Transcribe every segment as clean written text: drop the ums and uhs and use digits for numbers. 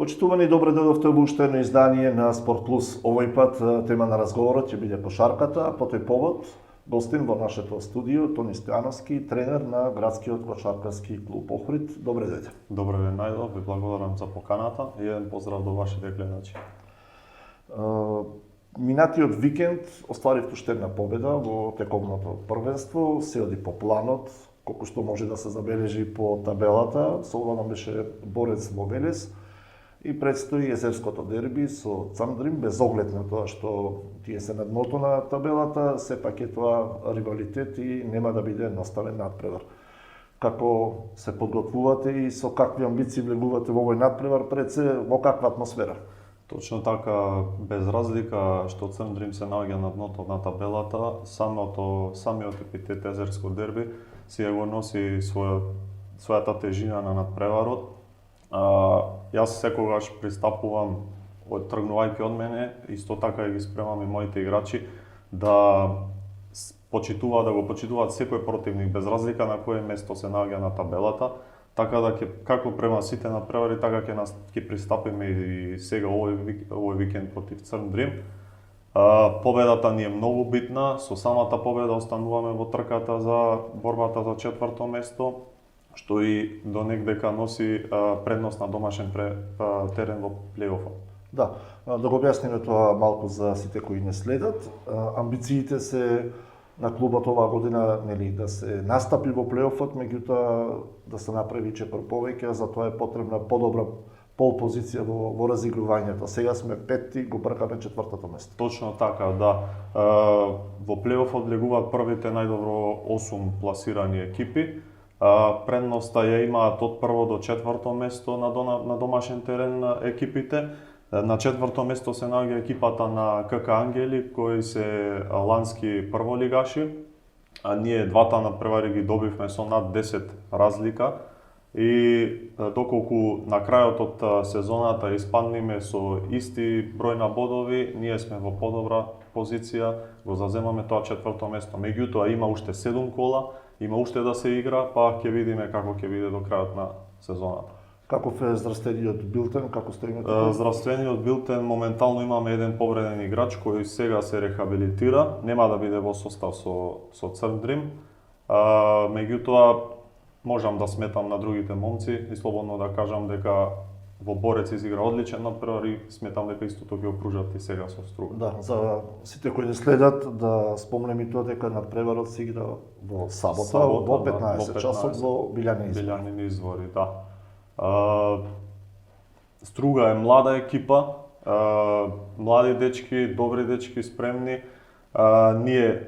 Почитувани, добре дојдовте во уште едно издание на Спорт Плюс. Овој пат тема на разговорот ќе биде кошарката, а по тој повод гостин во нашето студио Тони Стојановски, тренер на градскиот кошаркарски клуб Охрид. Добре дојде. Добре ве најдов, ви благодарам за поканата и еден поздрав до вашите гледачи. Минатиот викенд остваривте уште една победа во тековното првенство, се оди по планот, колку што може да се забележи по табелата. Солвано беше борец во Велес и предстои езерското дерби со Црндрим, без оглед на тоа што тие се на дното на табелата, сепак е тоа ривалитет и нема да биде едноставен надпревар. Како се подготвувате и со какви амбиции влегувате во овој надпревар, пред се во каква атмосфера? Точно така, без разлика што Црндрим се наоѓа на дното на табелата, самиот епитет езерско дерби си го носи својата тежина на надпреварот. Јас секогаш пристапувам, тргнувајќи од мене, исто така и ги спремам и моите играчи, да го почитуваат секој противник, без разлика на кое место се наоѓа на табелата, така да како према сите надпревари, така ќе пристапиме и сега овој викенд против Црндрим. Победата ни е многу битна, со самата победа остануваме во трката за борбата за четврто место, што и до негдека носи предност на домашен терен во плейофот. Да го објасниме тоа малку за сите кои не следат. Амбициите се на клубот оваа година, нели, да се настапи во плейофот, меѓутоа да се направи чепар повеќе, за тоа е потребна подобра пол позиција во разигрувањето. Сега сме петти, го бркаме четвртото место. Точно така, да. Во плейофот влегуваат првите најдобро 8 пласирани екипи. Предноста ја имаат од прво до четврто место на домашен терен екипите. На четврто место се наоѓа екипата на КК Ангели, кои се лански прволигаши, а ние двата надпревари ги добивме со над 10 разлика. И доколку на крајот од сезоната испадниме со исти број на бодови, ние сме во подобра позиција, го заземаме тоа четврто место. Меѓутоа има уште 7 кола, има уште да се игра, па ќе видиме како ќе биде до крајот на сезоната. Каков е здравствениот билтен, како стоиме? Здравствениот билтен, моментално имаме еден повреден играч кој сега се рехабилитира, нема да биде во состав со Црндрим. Меѓутоа можам да сметам на другите момци и слободно да кажам дека во Борец изигра одличен надпревар и сметам дека истото ќе опружат и сега со Струга. Да, за сите кои не следат, да спомнем и тоа дека надпреварот се игра во сабота во 15 часот во Билјани извори. Билјани извори, да. Струга е млада екипа, млади дечки, добри дечки, спремни. Ние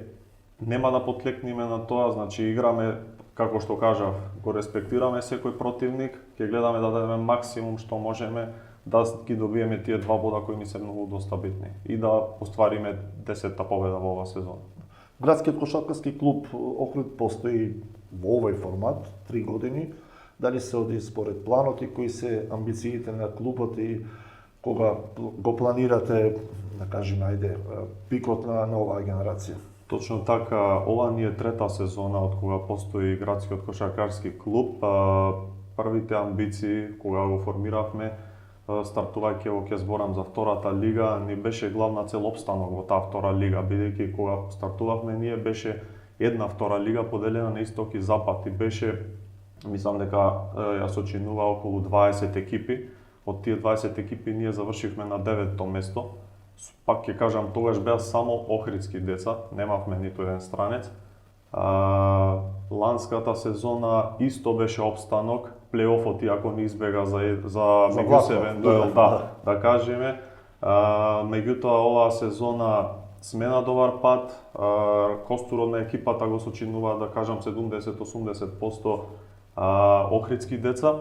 нема да подклекниме на тоа, значи играме, како што кажав, го респектираме секој противник, ќе гледаме да дадеме максимум што можеме да ги добиеме тие два бода кои ни се многу доста битни и да оствариме 10-та победа во оваа сезона. Градскиот кошаркарски клуб Охрид постои во овој формат 3 години. Дали се оди според планот и кои се амбициите на клубот и кога го планирате, да кажеме, ајде, пикот на оваа генерација? Точно така, ова ни е трета сезона од кога постои градскиот кошаркарски клуб. Првите амбиции кога го формиравме, стартувајќи во ќе зборам за втората лига, ни беше главна цел опстанок во таа втора лига, бидејќи кога стартувавме ние беше една втора лига поделена на исток и запад и беше, мислам дека ја сочинува околу 20 екипи. Од тие 20 екипи ние завршивме на 9-то место. Пак ќе кажам, тогаш беа само охридски деца, немавме ниту еден странец. Ланската сезона исто беше опстанок, плейофот иако ни избега за меѓусебен дуел, да кажеме. Меѓутоа оваа сезона сме на добар пат, костурот на екипата го сочинува, да кажам, 70-80% охридски деца,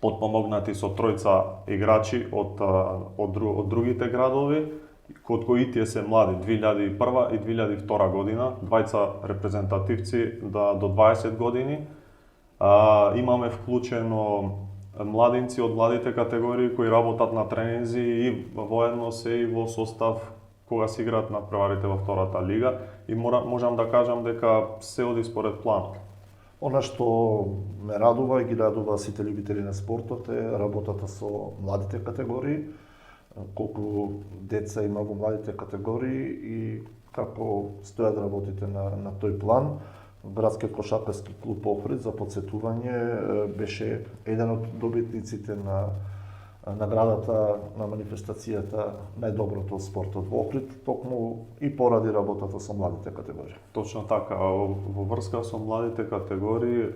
потпомогнати со тројца играчи од другите градови, од кои тие се млади, 2001 и 2002 година, двајца репрезентативци до 20 години. Имаме вклучено младинци од младите категории кои работат на тренинзи и воедно се и во состав кога се играат надпреварите во втората лига и можам да кажам дека се оди според планот. Она што ме радува и ги радува сите љубители на спортот е работата со младите категории, колку деца има во младите категории и како стојат работите на тој план. Градскиот кошаркарски клуб Охрид, за потсетување, беше еден од добитниците на наградата на манифестацијата најдоброто од спортот во Охрид, токму и поради работата со младите категории. Точно така, во врска со младите категории,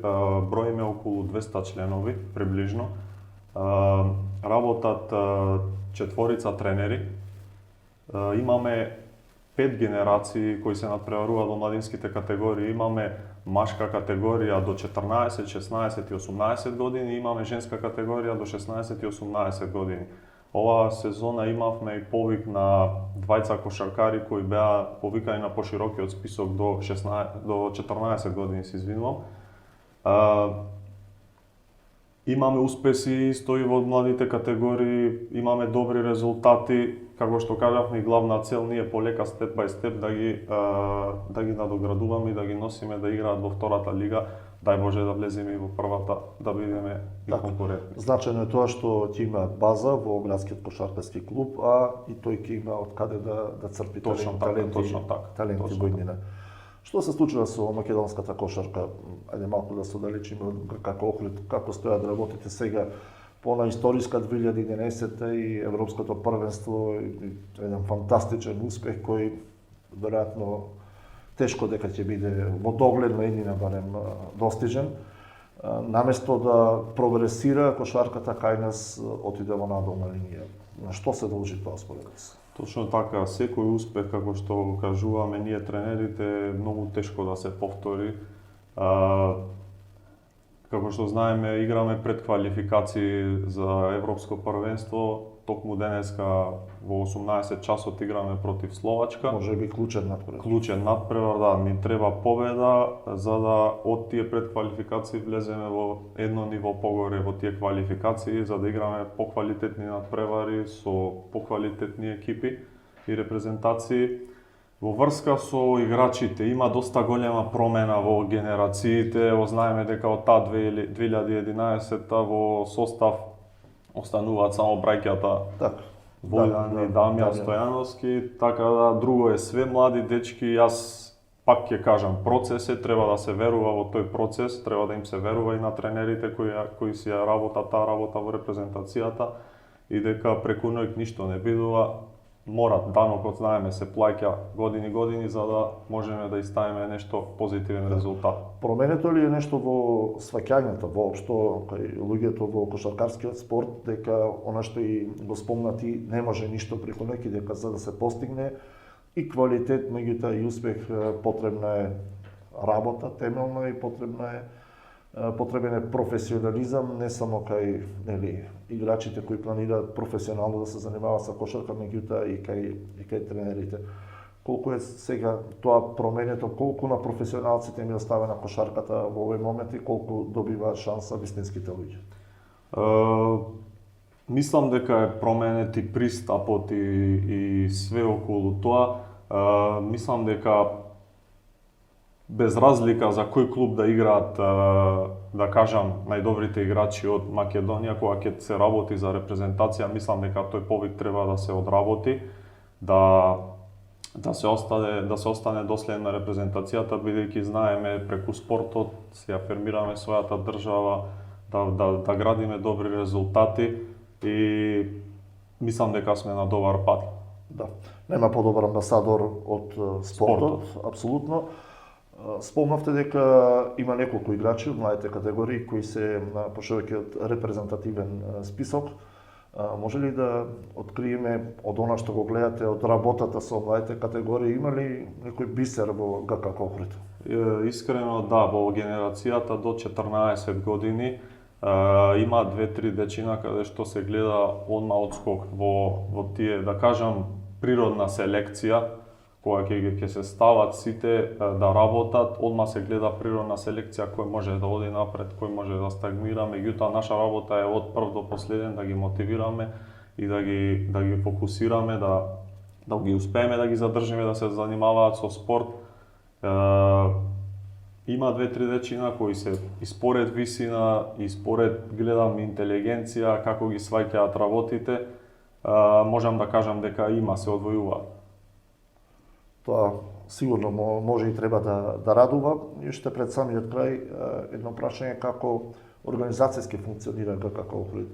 броиме околу 200 членови, приближно. Работат четворица тренери. Имаме 5 генерации кои се надпреваруваат во младинските категории. Имаме машка категорија до 14, 16 и 18 години, имаме женска категорија до 16 и 18 години. Оваа сезона имавме и повик на двајца кошаркари кои беа повикани на поширокиот список до 14 години, се извинувам. Имаме успеси исто и во младите категории, имаме добри резултати, како што кажавме, главна цел ни е полека степ бај степ да ги надоградуваме и да ги носиме да играат во втората лига, дај Боже да влеземе и во првата, да бидеме и конкурентни. Значајно е тоа што ќе има база во градскиот кошаркарски клуб, а и тој ќе има од каде да црпи таленти во иднина. Што се случува со македонската кошарка? Ајде малку да се оддалечиме од како Охрид, како стојат работите сега по на историска 2011 и Европското првенство, еден фантастичен успех кој веројатно тешко дека ќе биде во догледна иднина барем достижен. Наместо да прогресира, кошарката кај нас отиде во надолна линија. На што се должи тоа според вас? Точно така, секој успех, како што кажуваме ние тренерите, многу тешко да се повтори. Како што знаеме, играме пред квалификации за Европско првенство. Токму денеска во 18 часот играме против Словачка. Може би клучен надпревар. Клучен надпревар, да, ни треба победа за да од тие предквалификации влеземе во едно ниво погоре во тие квалификации, за да играме поквалитетни надпревари со поквалитетни екипи и репрезентации. Во врска со играчите има доста голема промена во генерациите. Знаеме дека од таа 2011 во состав остануваат само браќата Војан и Дамјан Стојановски, така да друго е све млади дечки. Јас пак ќе кажам, процес е, треба да се верува во тој процес, треба да им се верува и на тренерите кои си ја работат таа работа во репрезентацијата и дека преку ноќ ништо не бидува. Морат, данокот знаеме се плаќа години за да можеме да иставиме нешто позитивен резултат. Променето ли е нешто во сваќањето воопшто кај луѓето во кошаркарскиот спорт, дека она што и го спомнати не може ништо преку ноќ и дека за да се постигне и квалитет, меѓутоа и успех, потребна е работа темелно и потребен е професионализам не само кај играчите кои планираат професионално да се занимаваат со кошарка, меѓутоа и кај тренерите. Колку е сега тоа променето, колку на професионалците им е оставена кошарката во овој момент и колку добиваат шанса вистинските луѓе? Мислам дека е променет и пристапот и све околу тоа. Мислам дека без разлика за кој клуб да играат, да кажам, најдобрите играчи од Македонија, кога ќе се работи за репрезентација, мислам дека тој повик треба да се одработи, да се остане доследен на репрезентацијата, бидејќи знаеме преку спортот се афирмираме својата држава, да градиме добри резултати и мислам дека сме на добар пат. Да, нема подобар амбасадор од спортот, апсолутно. Спомнавте дека има неколку играчи од младите категории кои се на поширокиот репрезентативен список. Може ли да откриеме од она што го гледате од работата со младите категории, има ли некој бисер во ГК Охрид? Искрено да, во генерацијата до 14 години има 2-3 дечина каде што се гледа одма одскок во тие, да кажам, природна селекција, кога ќе се стават сите да работат, одма се гледа природна селекција кој може да оди напред, кој може да стагнира, меѓутоа наша работа е од прв до последен да ги мотивираме и да ги фокусираме, да ги успееме да ги задржиме да се занимаваат со спорт. Има 2-3 дечина кои се и според висина, и според гледам интелигенција, како ги сваќаат работите, можам да кажам дека има се одвојуваат. Тоа сигурно може и треба да радува. И уште пред самиот крај едно прашање како организацијски функционира ГКК Охрид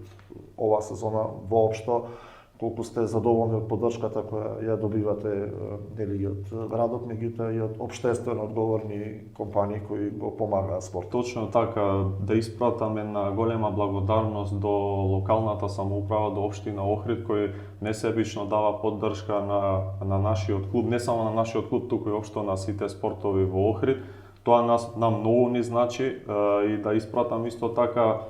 оваа сезона воопшто, колку сте задоволни од поддршката која ја добивате нели од градот, меѓутоа и од општествено одговорни компании кои го помагаат спортот. Точно така, да испратам една голема благодарност до локалната самоуправа, до општина Охрид, кој несебично дава поддршка на нашиот клуб, не само на нашиот клуб, туку и општо на сите спортови во Охрид. Тоа нам многу ни значи и да испратам исто така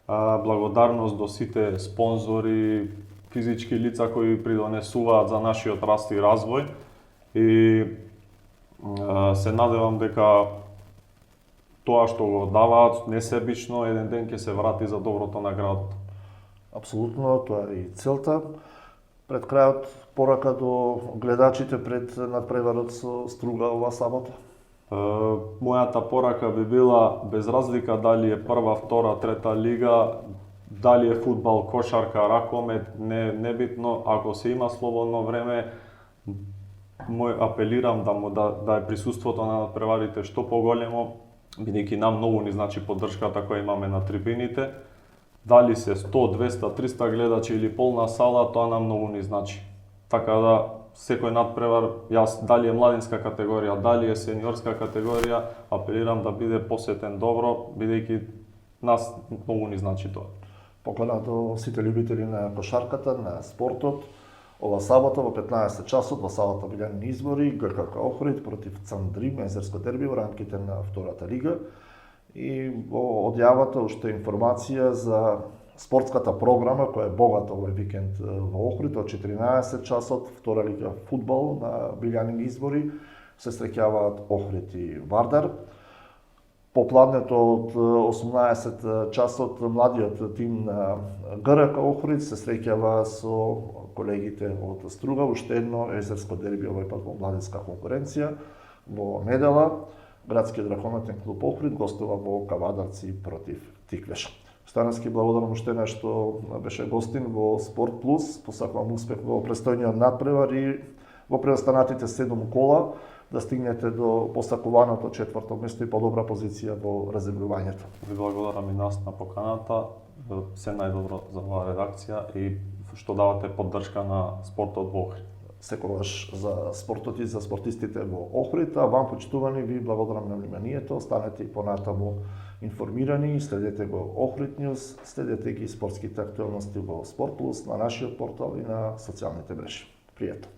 благодарност до сите спонзори, физички лица кои придонесуваат за нашиот раст и развој и се надевам дека тоа што го даваат несебично еден ден ќе се врати за доброто на градот. Апсолутно, тоа е и целта. Пред крајот порака до гледачите пред надпреварот со Струга оваа сабота. Мојата порака би била, без разлика дали е прва, втора, трета лига, дали е фудбал, кошарка, ракомет, небитно, ако се има слободно време, апелирам да е присуството на надпреварите што поголемо, бидејќи нам многу ни значи поддршката која имаме на трибините. Дали се 100, 200, 300 гледачи или полна сала, тоа нам многу ни значи. Така да секој надпревар, јас дали е младинска категорија, дали е сениорска категорија, апелирам да биде посетен добро, бидејќи нас многу ни значи тоа. Покана до сите љубители на кошарката, на спортот. Ова сабота во 15 часот во салата Билјанини избори ГКК Охрид против Цандрим, езерско дерби во рамките на втората лига. И во одјавата уште информација за спортската програма која е богата овој викенд во Охрид од 14 часот, втора лига фудбал на Билјанини избори се среќаваат Охрид и Вардар. Попладнето од 18 часот младиот тим на ГРК Охрид се среќава со колегите од Струга, уште едно езерско дерби, овој пат во младинска конкуренција. Во недела градскиот дракометен клуб Охрид гостува во Кавадарци против Тиквеш. Станески благодарам уште еднаш што беше гостин во Спорт Плюс, посакувам успех во престојниот надпревар и во преостанатите 7 кола да стигнете до посакуваното 4-то место и подобра позиција во разигрувањето. Ви благодарам и нас на поканата, се најдобро за оваа редакција и што давате поддршка на спортот во Охрид. Секогаш за спортот и за спортистите во Охрид, а вам почитувани ви благодарам на вниманието, останете и понатаму информирани, следете го Охрид Ньюс, следете ги спортските актуелности во Спорт Плюс на нашиот портал и на социјалните мрежи. Пријатно!